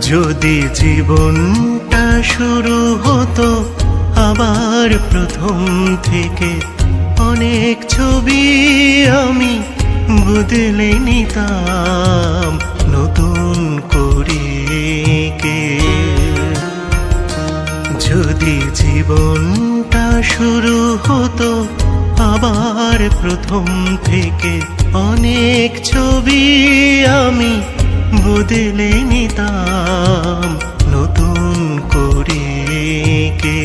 যদি জীবনটা শুরু হতো আবার প্রথম থেকে, অনেক ছবি আমি বদলে নিতাম নতুন করে কে। যদি জীবনটা শুরু হতো আবার প্রথম থেকে, অনেক ছবি আমি বদলে নিতাম নতুন করে কে।